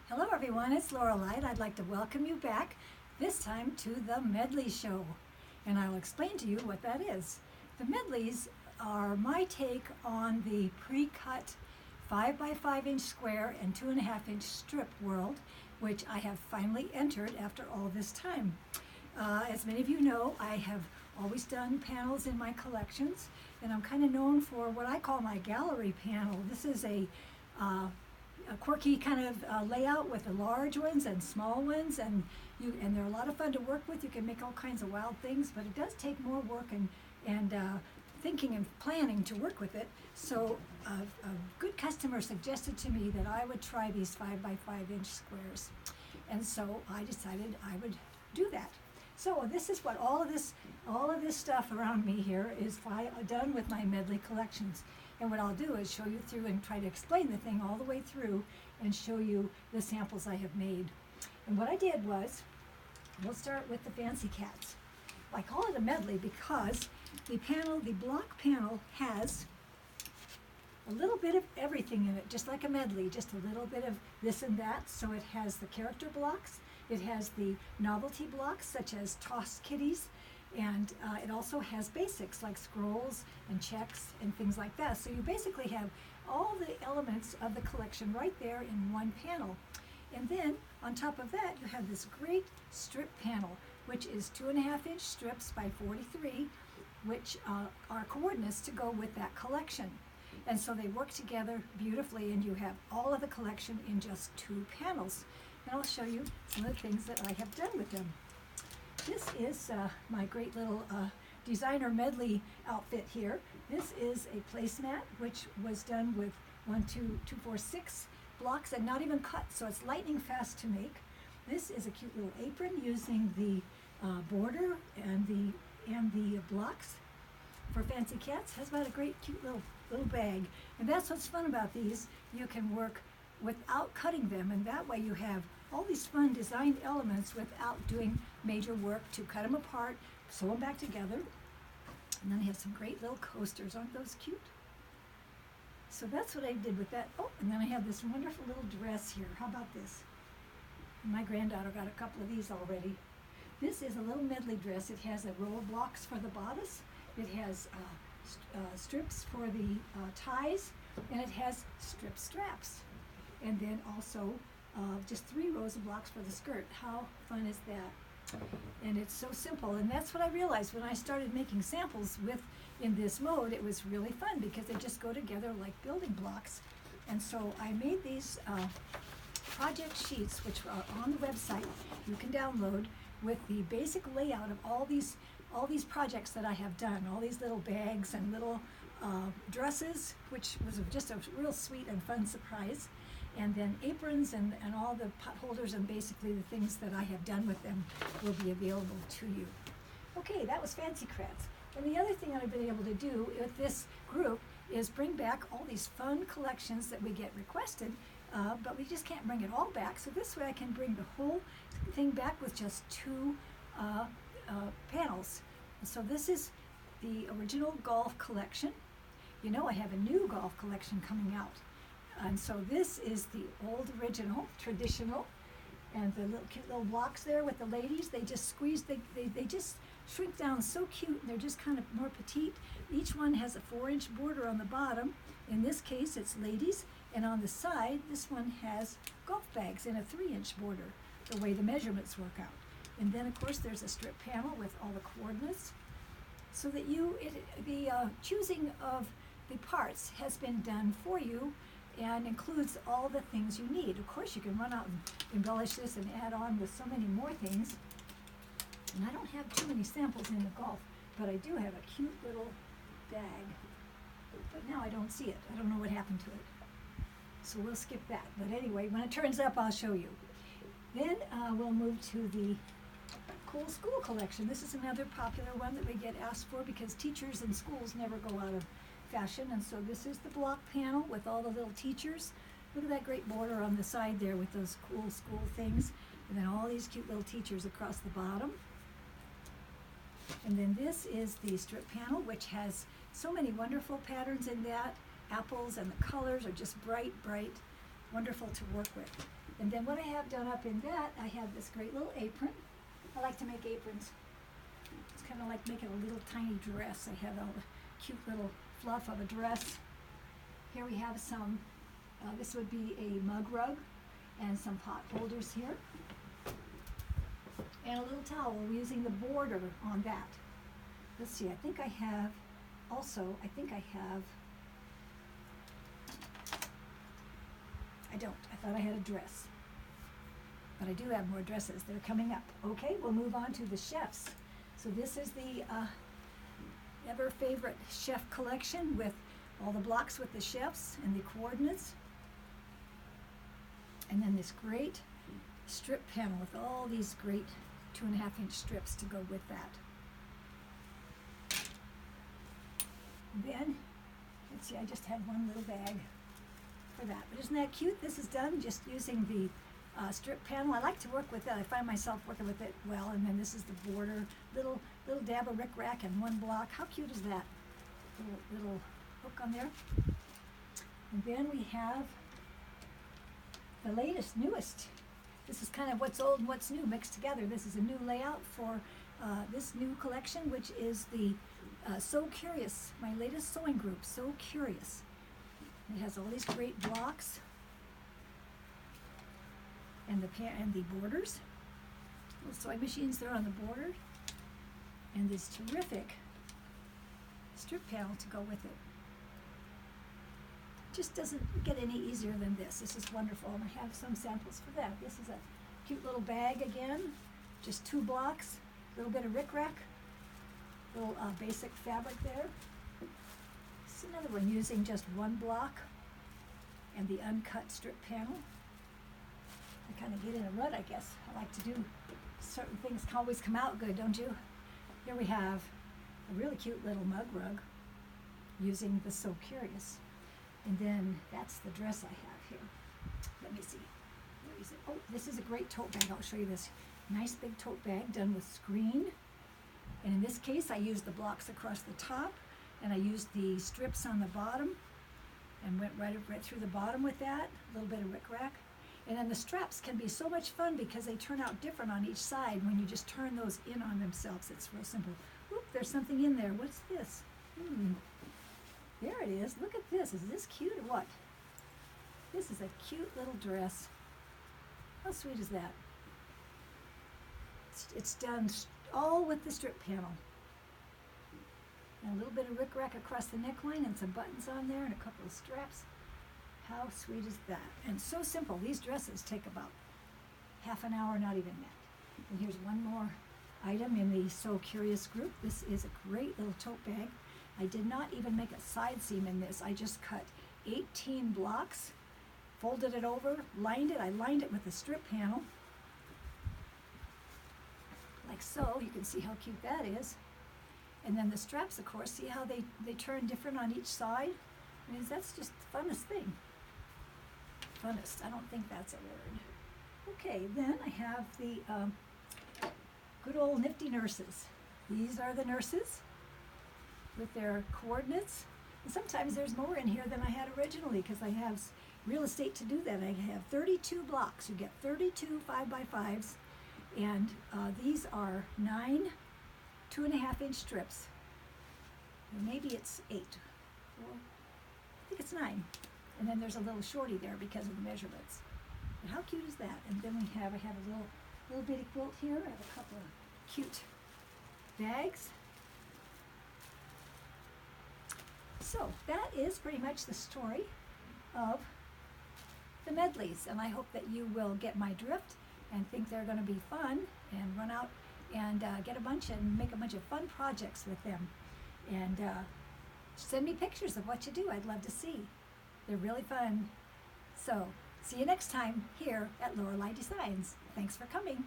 Hello everyone, it's Loralie. I'd like to welcome you back, this time to the Medley Show. And I'll explain to you what that is. The Medleys are my take on the pre-cut 5 by 5 inch square and 2.5 inch strip world, which I have finally entered after all this time. As many of you know, I have always done panels in my collections, and I'm kind of known for what I call my gallery panel. This is a quirky kind of layout with the large ones and small ones, and they're a lot of fun to work with. You can make all kinds of wild things, but it does take more work and thinking and planning to work with it. So a good customer suggested to me that I would try these 5 by 5 inch squares, and so I decided I would do that. So this is what all of this stuff around me here is done with my Medley collections. And what I'll do is show you through and try to explain the thing all the way through and show you the samples I have made. And what I did was, we'll start with the fancy cats. I call it a medley because the block panel has a little bit of everything in it, just like a medley, just a little bit of this and that. So it has the character blocks, it has the novelty blocks such as tossed kitties, and it also has basics like scrolls and checks and things like that. So you basically have all the elements of the collection right there in one panel. And then on top of that, you have this great strip panel, which is 2.5 inch strips by 43, which are coordinates to go with that collection. And so they work together beautifully, and you have all of the collection in just 2 panels. And I'll show you some of the things that I have done with them. This is my great little designer medley outfit here. This is a placemat which was done with 1, 2, 2, 4, 6 blocks and not even cut, so it's lightning fast to make. This is a cute little apron using the border and the blocks for fancy cats. Has about a great cute little bag, and that's what's fun about these. You can work without cutting them, and that way you have all these fun designed elements without doing major work to cut them apart, sew them back together. And then I have some great little coasters. Aren't those cute? So that's what I did with that. Oh, and then I have this wonderful little dress here. How about this? My granddaughter got a couple of these already. This is a little medley dress. It has a row of blocks for the bodice. It has strips for the ties, and it has strip straps. And then also just 3 rows of blocks for the skirt. How fun is that? And it's so simple, and that's what I realized when I started making samples in this mode. It was really fun because they just go together like building blocks. And so I made these project sheets, which are on the website. You can download with the basic layout of all these projects that I have done, all these little bags and little dresses, which was just a real sweet and fun surprise. And then aprons and all the pot holders and basically the things that I have done with them will be available to you. Okay, that was Fancy Crafts. And the other thing I've been able to do with this group is bring back all these fun collections that we get requested, but we just can't bring it all back. So this way I can bring the whole thing back with just 2 panels. And so this is the original golf collection. You know, I have a new golf collection coming out. And so this is the old original, traditional, and the little cute little blocks there with the ladies, they just squeeze, they just shrink down so cute, and they're just kind of more petite. Each one has a 4 inch border on the bottom. In this case, it's ladies, and on the side, this one has golf bags in a 3 inch border, the way the measurements work out. And then, of course, there's a strip panel with all the coordinates, so that the choosing of the parts has been done for you, and includes all the things you need. Of course, you can run out and embellish this and add on with so many more things. And I don't have too many samples in the golf, but I do have a cute little bag. But now I don't see it. I don't know what happened to it. So we'll skip that. But anyway, when it turns up, I'll show you. Then we'll move to the Cool School collection. This is another popular one that we get asked for because teachers and schools never go out of fashion. And so this is the block panel with all the little teachers. Look at that great border on the side there with those cool school things, and then all these cute little teachers across the bottom. And then this is the strip panel, which has so many wonderful patterns in that. Apples, and the colors are just bright, wonderful to work with. And then what I have done up in that, I have this great little apron. I like to make aprons. It's kind of like making a little tiny dress. I have all the cute little fluff of a dress. Here we have some, this would be a mug rug and some pot holders here. And a little towel using the border on that. Let's see, I think I have, I don't. I thought I had a dress. But I do have more dresses. They're coming up. Okay, we'll move on to the chefs. So this is the ever favorite chef collection with all the blocks with the chefs and the coordinates. And then this great strip panel with all these great 2.5-inch strips to go with that. And then, let's see, I just had one little bag for that. But isn't that cute? This is done just using the strip panel. I like to work with that. I find myself working with it well. And then this is the border, little dab of rickrack and one block. How cute is that? Little hook on there. And then we have the latest, newest. This is kind of what's old and what's new mixed together. This is a new layout for this new collection, which is the So Curious, my latest sewing group, So Curious. It has all these great blocks and the borders. Little sewing machines there on the border. And this terrific strip panel to go with it. Just doesn't get any easier than this. This is wonderful, and I have some samples for that. This is a cute little bag again, just 2 blocks, a little bit of rickrack, little basic fabric there. This is another one using just 1 block and the uncut strip panel. I kind of get in a rut, I guess. I like to do certain things always come out good, don't you? Here we have a really cute little mug rug using the So Curious. And then that's the dress I have here. Let me see. Where is it? Oh, this is a great tote bag. I'll show you this. Nice big tote bag done with screen. And in this case, I used the blocks across the top, and I used the strips on the bottom, and went right through the bottom with that. A little bit of rickrack. And then the straps can be so much fun because they turn out different on each side when you just turn those in on themselves. It's real simple. Oop, there's something in there. What's this? There it is. Look at this. Is this cute or what? This is a cute little dress. How sweet is that? It's done all with the strip panel. And a little bit of rickrack across the neckline and some buttons on there and a couple of straps. How sweet is that? And so simple. These dresses take about half an hour, not even that. And here's one more item in the So Curious group. This is a great little tote bag. I did not even make a side seam in this. I just cut 18 blocks, folded it over, lined it. I lined it with the strip panel, like so. You can see how cute that is. And then the straps, of course, see how they turn different on each side? I mean, that's just the funnest thing. Funnest, I don't think that's a word. Okay, then I have the good old nifty nurses. These are the nurses with their coordinates. And sometimes there's more in here than I had originally because I have real estate to do that. I have 32 blocks. You get 32 5x5s, and these are 9 2.5-inch strips. And maybe it's 8. Or I think it's 9. And then there's a little shorty there because of the measurements. But how cute is that? And then I have a little bitty quilt here. I have a couple of cute bags. So that is pretty much the story of the Medleys, and I hope that you will get my drift and think they're going to be fun and run out and get a bunch and make a bunch of fun projects with them. And send me pictures of what you do. I'd love to see. They're really fun. So see you next time here at Loralie Designs. Thanks for coming.